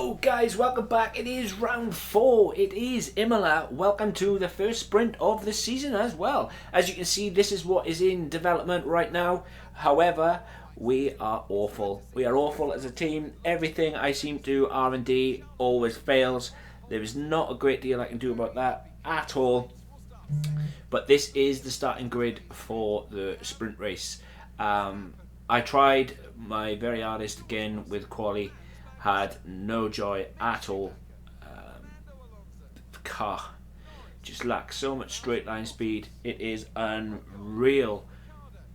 Hello guys, welcome back. It is round 4. It is Imola. Welcome to the first sprint of the season as well. As you can see, this is what is in development right now. However, we are awful. We are awful as a team. Everything I seem to do R&D always fails. There is not a great deal I can do about that at all. But this is the starting grid for the sprint race. I tried my very hardest again with quali. Had no joy at all. The car just lacks so much straight line speed. It is unreal.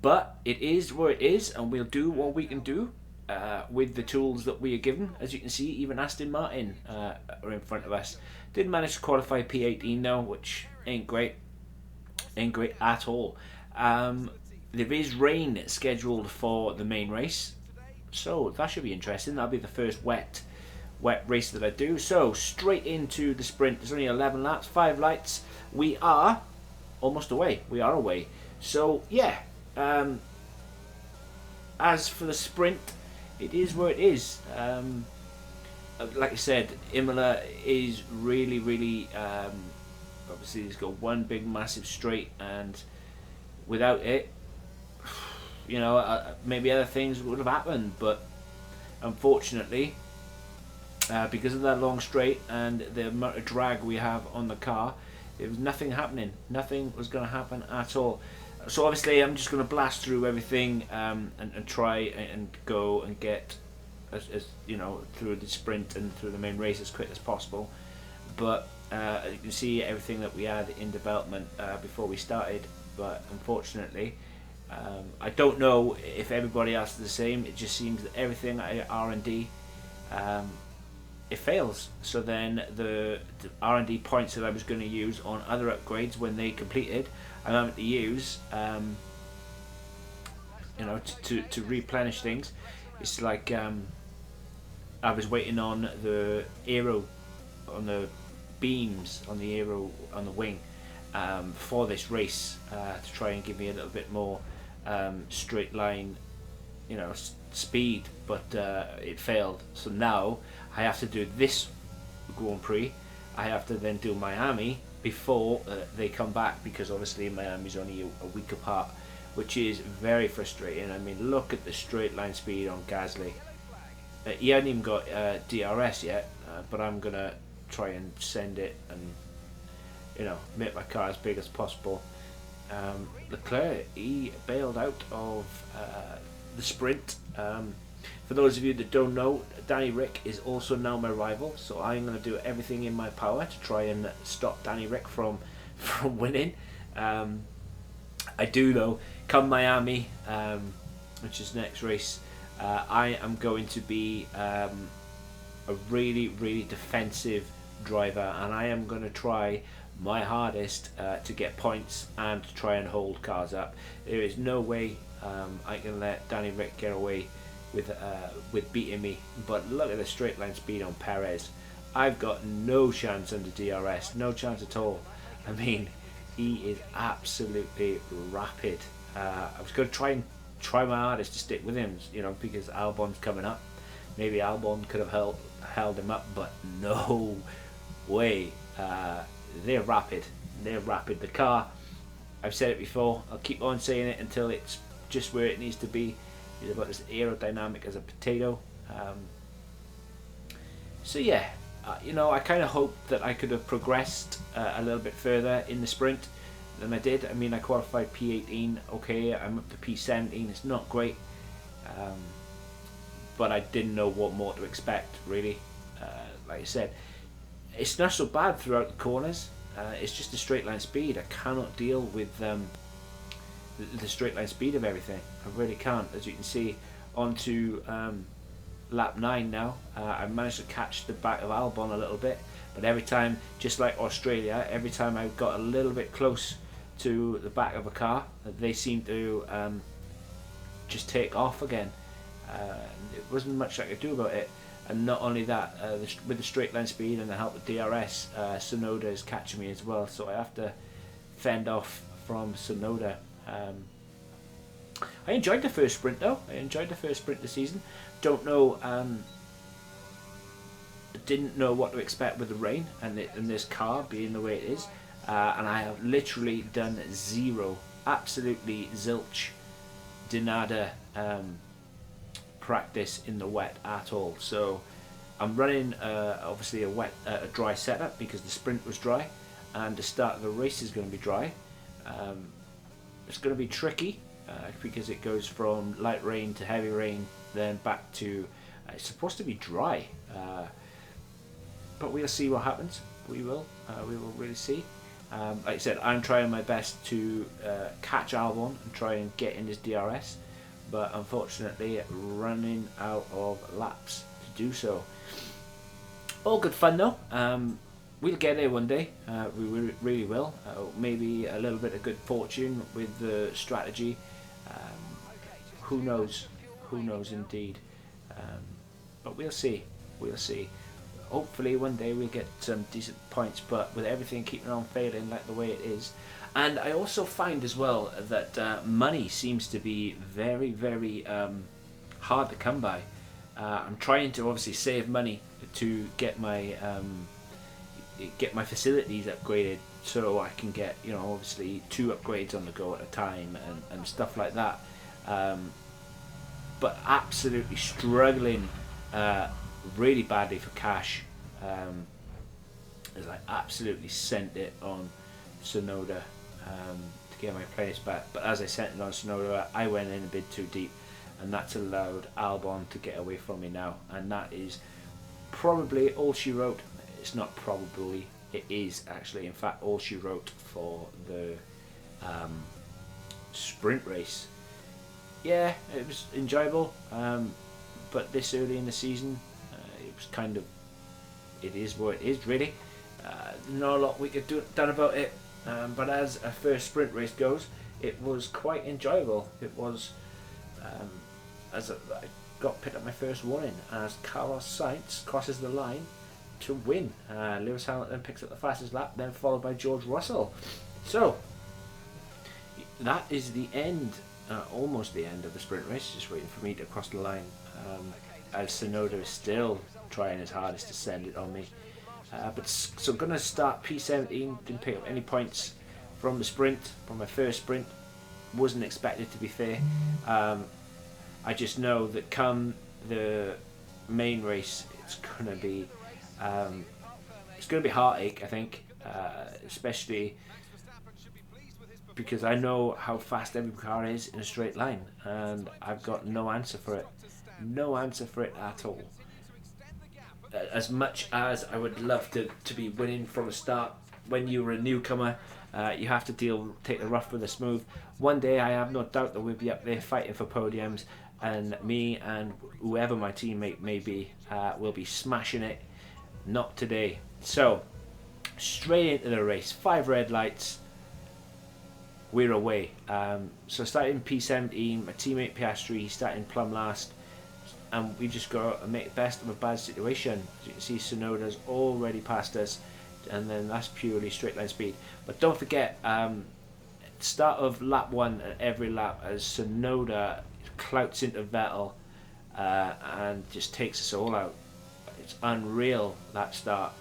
But it is where it is, and we'll do what we can do with the tools that we are given. As you can see, even Aston Martin are in front of us. Did manage to qualify P18 though, which ain't great. Ain't great at all. There is rain scheduled for the main race. So that should be interesting. That'll be the first wet race that I do. So straight into the sprint. There's only 11 laps, 5 lights. We are almost away. We are away. So yeah. As for the sprint, it is where it is. Like I said, Imola is really obviously it's got one big massive straight, and without it, you know, maybe other things would have happened, but unfortunately, because of that long straight and the amount of drag we have on the car, there was nothing happening. Nothing was going to happen at all. So obviously, I'm just going to blast through everything and try and go and get, as you know, through the sprint and through the main race as quick as possible. But you can see everything that we had in development before we started. But unfortunately, I don't know if everybody else is the same. It just seems that everything at R&D it fails. So then the R&D points that I was going to use on other upgrades when they completed, I'm having to use you know, to replenish things. It's like I was waiting on the aero, on the beams on the aero on the wing for this race to try and give me a little bit more straight line, you know, speed, but it failed. So now I have to do this Grand Prix. I have to then do Miami before they come back, because obviously Miami's only a week apart, which is very frustrating. I mean, look at the straight line speed on Gasly. He hadn't even got DRS yet, but I'm gonna try and send it and, you know, make my car as big as possible. Leclerc, he bailed out of the sprint. For those of you that don't know, Danny Rick is also now my rival, so I'm going to do everything in my power to try and stop Danny Rick from winning. I do though, come Miami, which is next race, I am going to be a really defensive driver, and I am going to try my hardest to get points and to try and hold cars up. There is no way I can let Danny Rick get away with beating me. But look at the straight line speed on Perez. I've got no chance under DRS, no chance at all. I mean, he is absolutely rapid. I was going to try my hardest to stick with him, you know, because Albon's coming up. Maybe Albon could have held him up, but no way. They're rapid. They're rapid. The car, I've said it before, I'll keep on saying it until it's just where it needs to be. It's about as aerodynamic as a potato. So yeah, you know, I kind of hoped that I could have progressed a little bit further in the sprint than I did. I mean, I qualified P18, okay, I'm up to P17, it's not great. But I didn't know what more to expect, really. Like I said, it's not so bad throughout the corners. It's just the straight line speed. I cannot deal with the straight line speed of everything. I really can't. As you can see, onto lap 9 now. I managed to catch the back of Albon a little bit, but every time, just like Australia, every time I got a little bit close to the back of a car, they seem to just take off again. It wasn't much I could do about it. And not only that, with the straight line speed and the help of DRS, Sonoda is catching me as well, so I have to fend off from Sonoda. I enjoyed the first sprint though. I enjoyed the first sprint this season. Don't know Didn't know what to expect with the rain and this car being the way it is, and I have literally done zero, absolutely zilch, de nada practice in the wet at all. So I'm running obviously a dry setup because the sprint was dry, and the start of the race is going to be dry. It's going to be tricky because it goes from light rain to heavy rain, then back to it's supposed to be dry. But we'll see what happens. We will really see. Like I said, I'm trying my best to catch Albon and try and get in his DRS, but unfortunately running out of laps to do so. All good fun though. We'll get there one day. We really will. Maybe a little bit of good fortune with the strategy. Who knows? Who knows indeed. But we'll see. We'll see. Hopefully one day we'll get some decent points, but with everything keeping on failing like the way it is. And I also find as well that money seems to be very, very hard to come by. I'm trying to obviously save money to get my facilities upgraded, so I can get, you know, obviously 2 upgrades on the go at a time and stuff like that. But absolutely struggling really badly for cash, as I absolutely sent it on Sonoda to get my place back. But as I sent it on Sonoda, I went in a bit too deep, and that's allowed Albon to get away from me now. And that is probably all she wrote. It's not probably, it is actually, in fact, all she wrote for the sprint race. Yeah, it was enjoyable, but this early in the season, it was kind of, it is what it is really. Not a lot we could do done about it, but as a first sprint race goes, it was quite enjoyable. It was, I got picked up my first warning as Carlos Sainz crosses the line to win. Lewis Hamilton picks up the fastest lap, then followed by George Russell. So that is the end, almost the end of the sprint race. Just waiting for me to cross the line, as Sonoda is still trying his hardest to send it on me. But so I'm gonna start P17. Didn't pick up any points from the sprint, from my first sprint. Wasn't expected, to be fair. I just know that come the main race, it's gonna be heartache, I think, especially because I know how fast every car is in a straight line, and I've got no answer for it. No answer for it at all. As much as I would love to be winning from the start, when you're a newcomer, you have to take the rough with the smooth. One day I have no doubt that we'll be up there fighting for podiums, and me and whoever my teammate may be will be smashing it. Not today. So straight into the race, 5 red lights, we're away. So starting P17, my teammate Piastri, he's starting plumb last, and we just got to make the best of a bad situation. As you can see, Sonoda's already passed us, and then that's purely straight line speed. But don't forget, start of lap 1 at every lap, as Sonoda clouts into Vettel and just takes us all out. It's unreal, that start.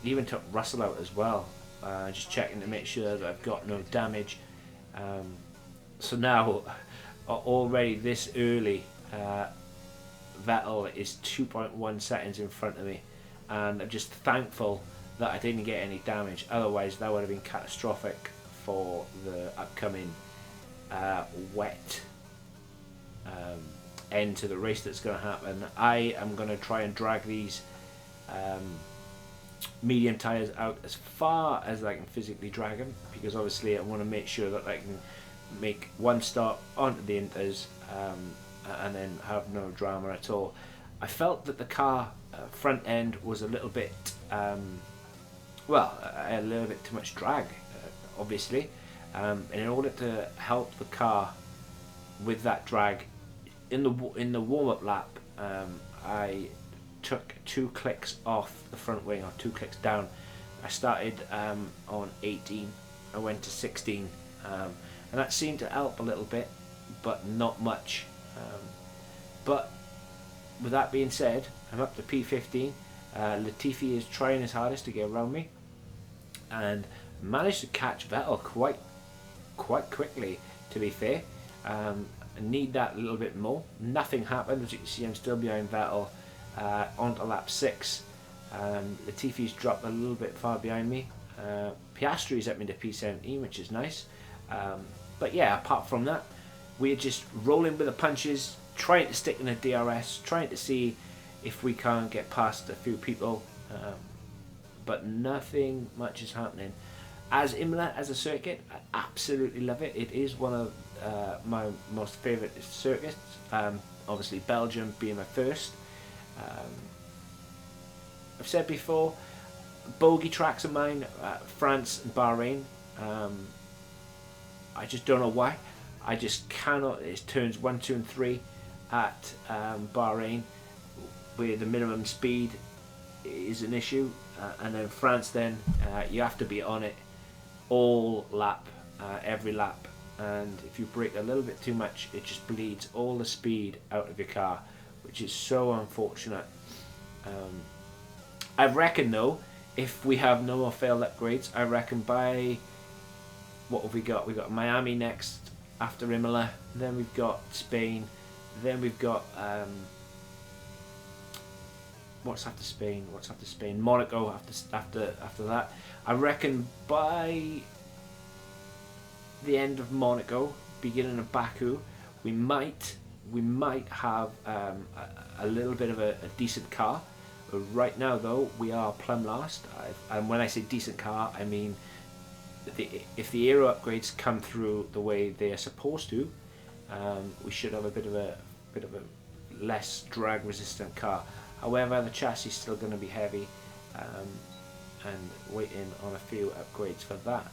Even took Russell out as well. Just checking to make sure that I've got no damage. So now, already this early, Vettel is 2.1 seconds in front of me, and I'm just thankful that I didn't get any damage. Otherwise, that would have been catastrophic for the upcoming wet end to the race that's going to happen. I am going to try and drag these medium tyres out as far as I can physically drag them, because obviously I want to make sure that I can make one stop onto the inters and then have no drama at all. I felt that the car front end was a little bit I had a little bit too much drag, obviously, and in order to help the car with that drag in the warm-up lap, I took 2 clicks off the front wing, or 2 clicks down. I started on 18, I went to 16, and that seemed to help a little bit, but not much. But with that being said, I'm up to P15, Latifi is trying his hardest to get around me, and managed to catch Vettel quite quickly, to be fair. I need that a little bit more. Nothing happened. As you can see, I'm still behind Vettel onto lap 6. Latifi's dropped a little bit far behind me. Piastri's up me to P17, which is nice. But yeah, apart from that, we're just rolling with the punches, trying to stick in the DRS, trying to see if we can't get past a few people. But nothing much is happening. As Imola, as a circuit, I absolutely love it. It is one of my most favourite circuits. Obviously Belgium being my first. I've said before, bogey tracks of mine, France and Bahrain. I just don't know why. I just cannot. It's turns 1, 2 and 3 at Bahrain, where the minimum speed is an issue, and then France, then you have to be on it all lap, every lap, and if you brake a little bit too much, it just bleeds all the speed out of your car, which is so unfortunate. I reckon though, if we have no more failed upgrades, I reckon by, what have we got? We've got Miami next after Imola, then we've got Spain, then we've got what's after Spain? Monaco after that. I reckon by the end of Monaco, beginning of Baku, we might have a little bit of a decent car. Right now though, we are plumb last. And when I say decent car, I mean if the aero upgrades come through the way they are supposed to, we should have a bit of a less drag resistant car. However, the chassis is still going to be heavy, and waiting on a few upgrades for that.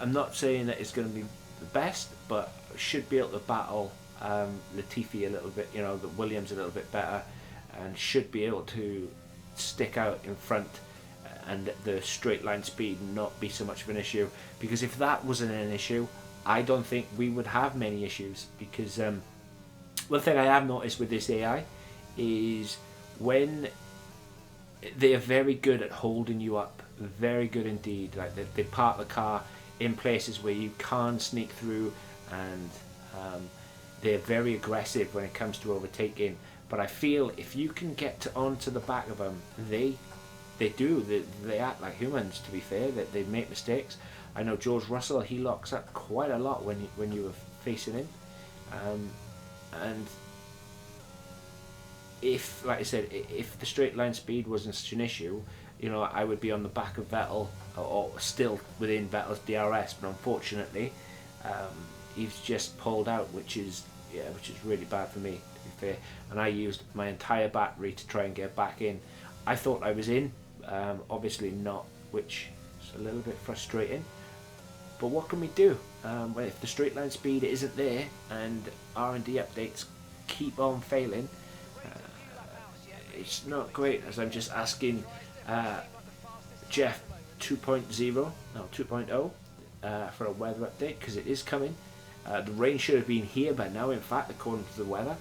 I'm not saying that it's going to be the best, but should be able to battle Latifi a little bit, the Williams a little bit better, and should be able to stick out in front, and the straight line speed not be so much of an issue. Because if that wasn't an issue, I don't think we would have many issues. Because one thing I have noticed with this AI is when they are very good at holding you up, very good indeed. Like they park the car in places where you can't sneak through, and they're very aggressive when it comes to overtaking. But I feel if you can get onto the back of them, they act like humans. To be fair, that they make mistakes. I know George Russell, he locks up quite a lot when you were facing him, and if, like I said, if the straight line speed wasn't such an issue, I would be on the back of Vettel, or still within Vettel's DRS. But unfortunately, he's just pulled out, which is really bad for me, to be fair. And I used my entire battery to try and get back in. I thought I was in, obviously not, which is a little bit frustrating. But what can we do? Well, if the straight line speed isn't there and R&D updates keep on failing, it's not great. As I'm just asking Jeff 2.0 for a weather update, because it is coming. The rain should have been here by now, in fact, according to the weather.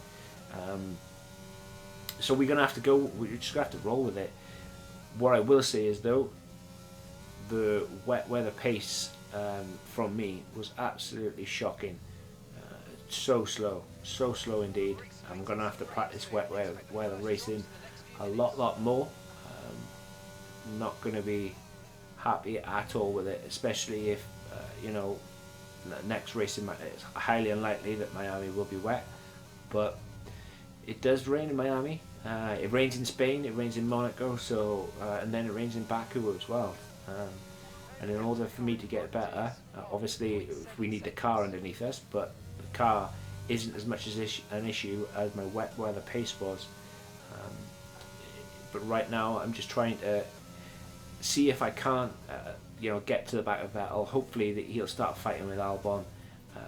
So we're just going to have to roll with it. What I will say is though, the wet weather pace from me was absolutely shocking. So slow indeed. I'm going to have to practice wet weather racing a lot more. Not going to be happy at all with it, especially if next racing, it's highly unlikely that Miami will be wet, but it does rain in Miami. It rains in Spain, it rains in Monaco, so and then it rains in Baku as well. And in order for me to get better, obviously we need the car underneath us, but the car isn't as much as an issue as my wet weather pace was. But right now I'm just trying to see if I can't get to the back of Vettel. Hopefully that he'll start fighting with Albon,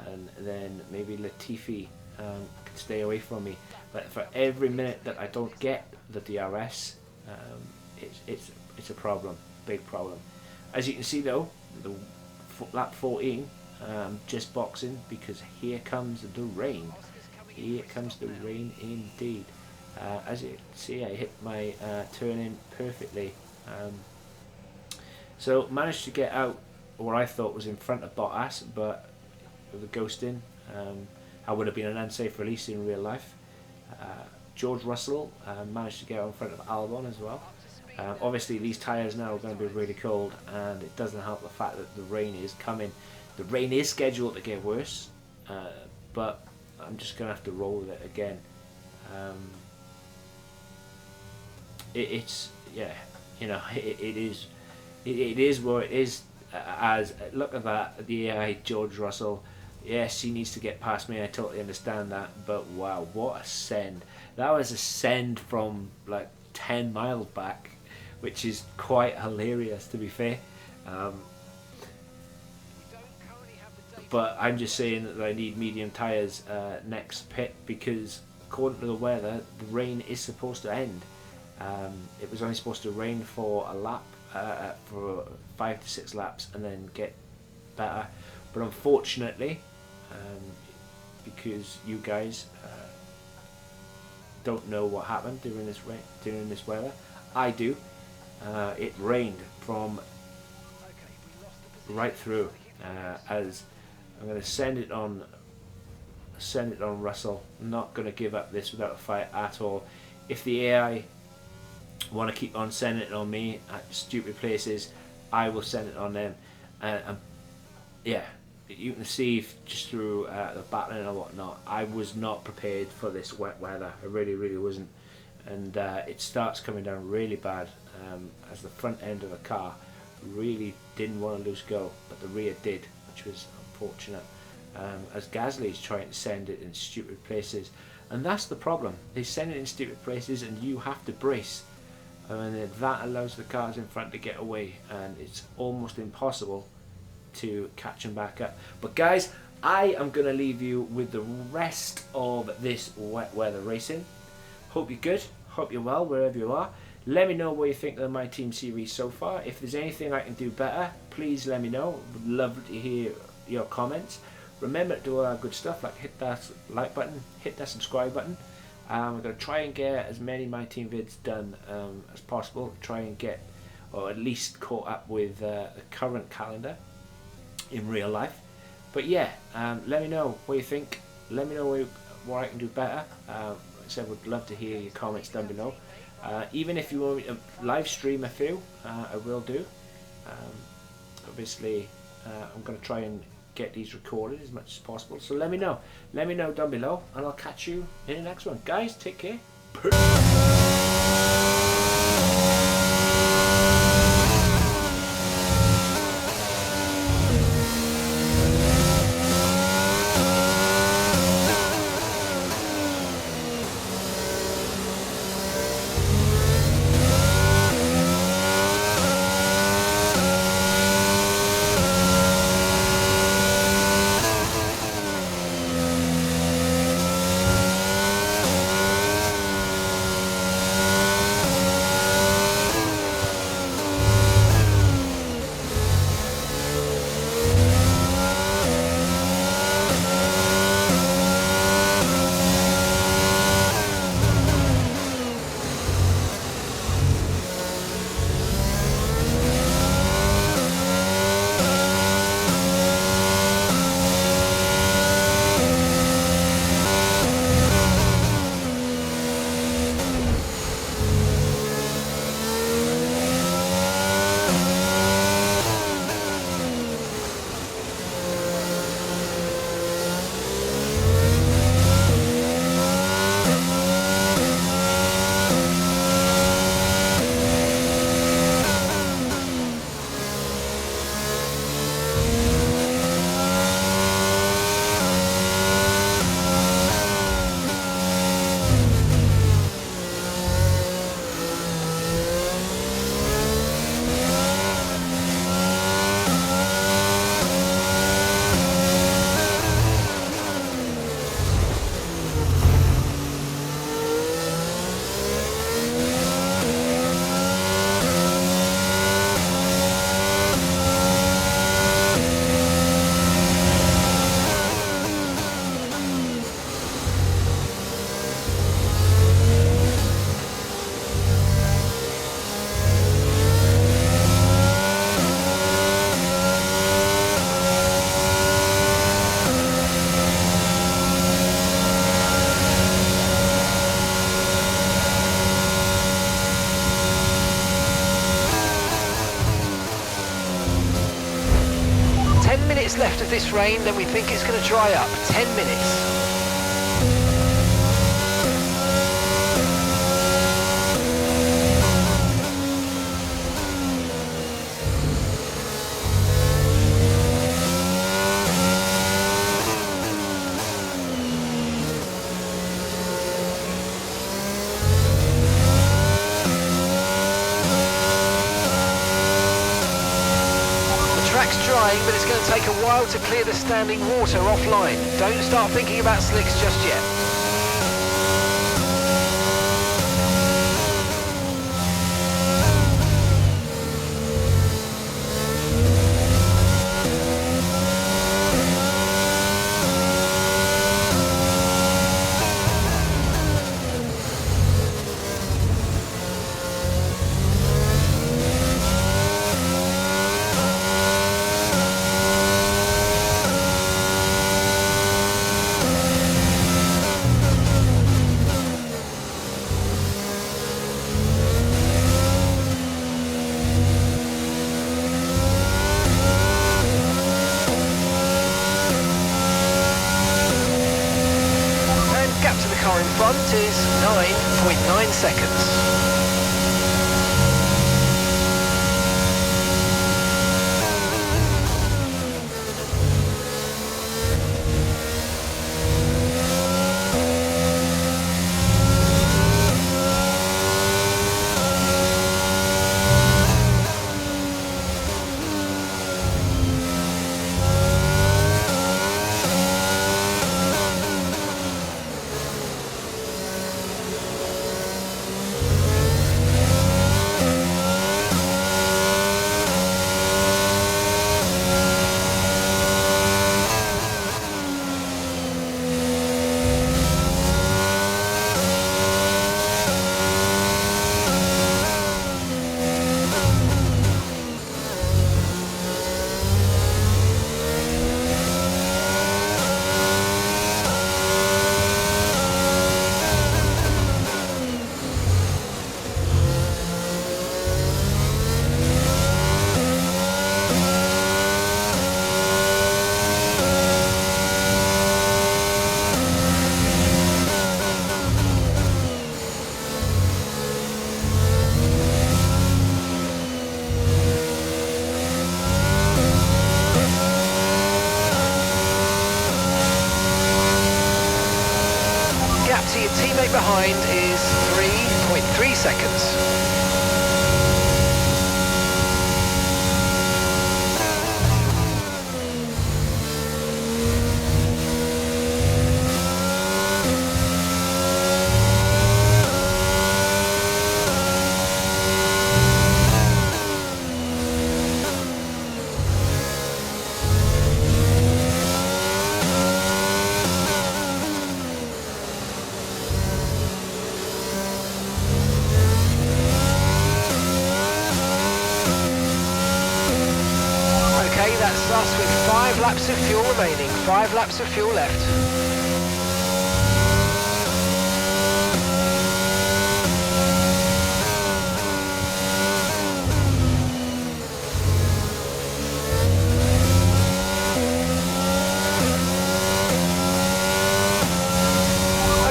and then maybe Latifi can stay away from me. But for every minute that I don't get the DRS, it's a problem, big problem. As you can see though, the lap 14, just boxing because here comes the rain. Here comes the rain indeed. As you can see, I hit my turn in perfectly. So managed to get out what I thought was in front of Bottas, but with the ghosting, I would have been an unsafe release in real life. George Russell managed to get out in front of Albon as well. Obviously these tyres now are going to be really cold, and it doesn't help the fact that the rain is coming. The rain is scheduled to get worse, but I'm just going to have to roll with it again. It's yeah, you know, it is what it is. As look at that, the AI George Russell. Yes, he needs to get past me. I totally understand that, but wow, what a send! That was a send from like 10 miles back, which is quite hilarious, to be fair. But I'm just saying that I need medium tyres next pit, because according to the weather, the rain is supposed to end. It was only supposed to rain for a lap, for 5 to 6 laps, and then get better. But unfortunately, because you guys don't know what happened during this weather, I do. It rained from right through. As I'm going to send it on Russell. I'm not going to give up this without a fight at all. If the AI want to keep on sending it on me at stupid places, I will send it on them. Yeah, you can see just through the battling and whatnot, I was not prepared for this wet weather. I really wasn't. And it starts coming down really bad, as the front end of the car really didn't want to lose go, but the rear did, which was unfortunate, as Gasly's trying to send it in stupid places. And that's the problem. They send it in stupid places and you have to brace, and that allows the cars in front to get away, and it's almost impossible to catch them back up. But guys, I am going to leave you with the rest of this wet weather racing. Hope you're good, hope you're well wherever you are. Let me know what you think of my team series so far. If there's anything I can do better, please let me know. Would love to hear your comments. Remember to do good stuff like hit that like button, hit that subscribe button. I'm going to try and get as many My Team vids done as possible. Try and get, or at least caught up with the current calendar in real life. But yeah, let me know what you think. Let me know what I can do better. Like I said, would love to hear your comments down below. Even if you want me to live stream a few, I will do. Obviously, I'm going to try and get these recorded as much as possible. So let me know. Let me know down below, and I'll catch you in the next one. Guys, take care. Peace. left of this rain, then we think it's going to dry up. 10 minutes. Track's drying, but it's going to take a while to clear the standing water offline. Don't start thinking about slicks just yet. Car in front is 9.9 seconds. To your teammate behind is 3.3 seconds. That's us with 5 laps of fuel remaining, 5 laps of fuel left.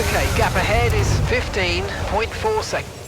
Okay, gap ahead is 15.4 seconds.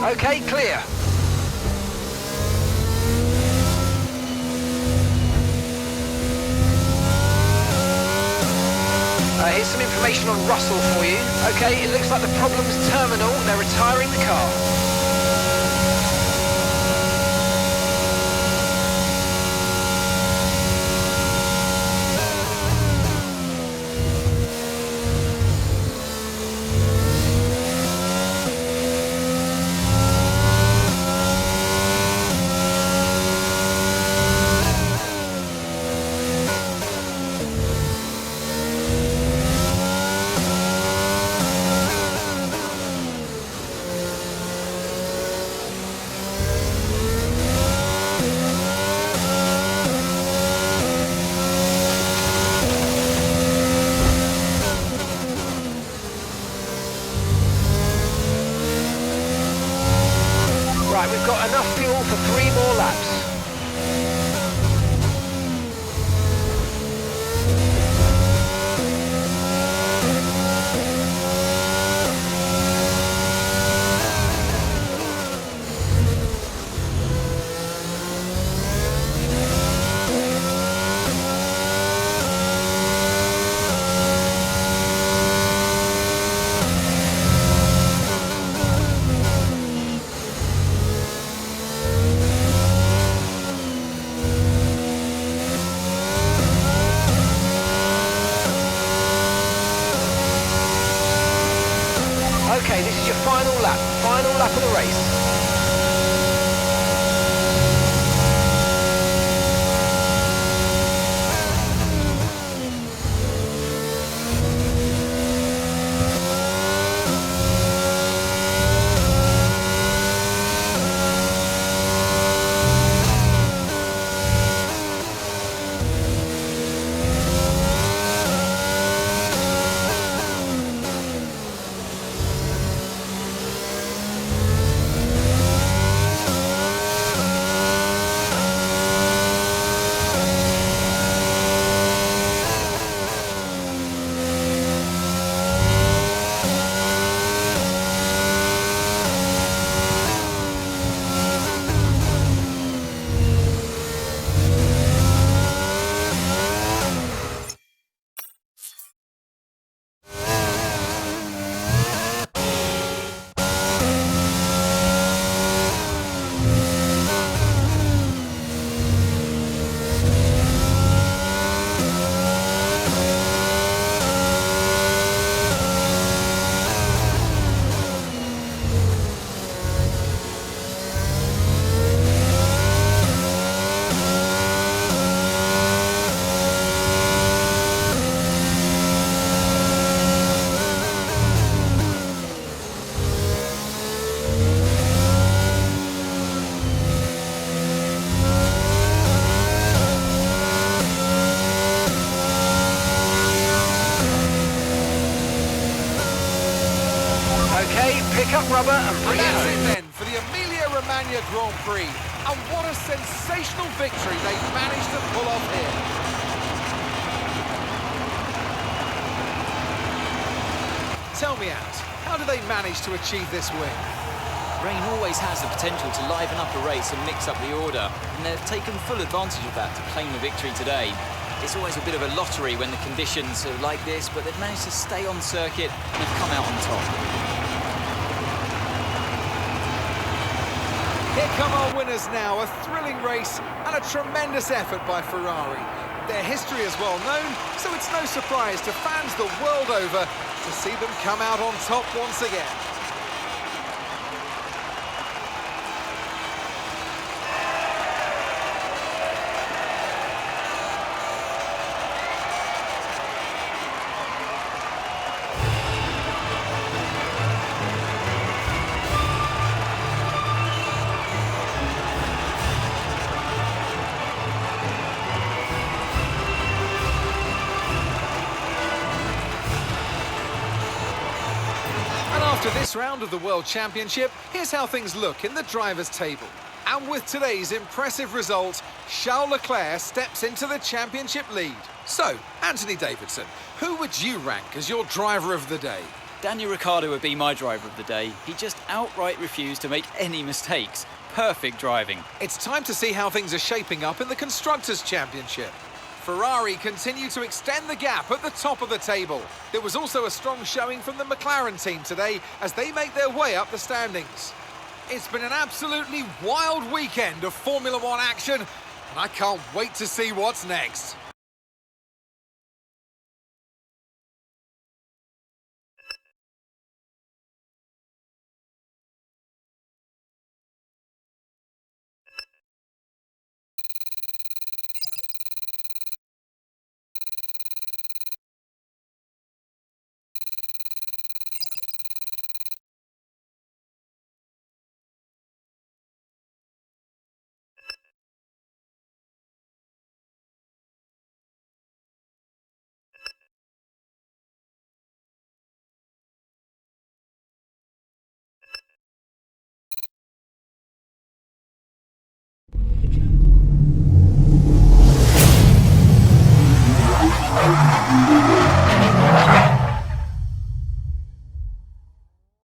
Okay, clear. Here's some information on Russell for you. Okay, it looks like the problem's terminal. They're retiring the car. Right, we've got enough fuel for 3 more laps. Okay, this is your final lap of the race. Okay, pick up rubber and bring it home. That's it then for the Emilia-Romagna Grand Prix. And what a sensational victory they managed to pull off here. Tell me, Ant, how did they manage to achieve this win? Rain always has the potential to liven up a race and mix up the order, and they've taken full advantage of that to claim the victory today. It's always a bit of a lottery when the conditions are like this, but they've managed to stay on circuit and have come out on top. Here come our winners now, a thrilling race and a tremendous effort by Ferrari. Their history is well known, so it's no surprise to fans the world over to see them come out on top once again. After this round of the World Championship, here's how things look in the drivers' table. And with today's impressive result, Charles Leclerc steps into the championship lead. So, Anthony Davidson, who would you rank as your driver of the day? Daniel Ricciardo would be my driver of the day. He just outright refused to make any mistakes. Perfect driving. It's time to see how things are shaping up in the Constructors' Championship. Ferrari continue to extend the gap at the top of the table. There was also a strong showing from the McLaren team today as they make their way up the standings. It's been an absolutely wild weekend of Formula One action, and I can't wait to see what's next.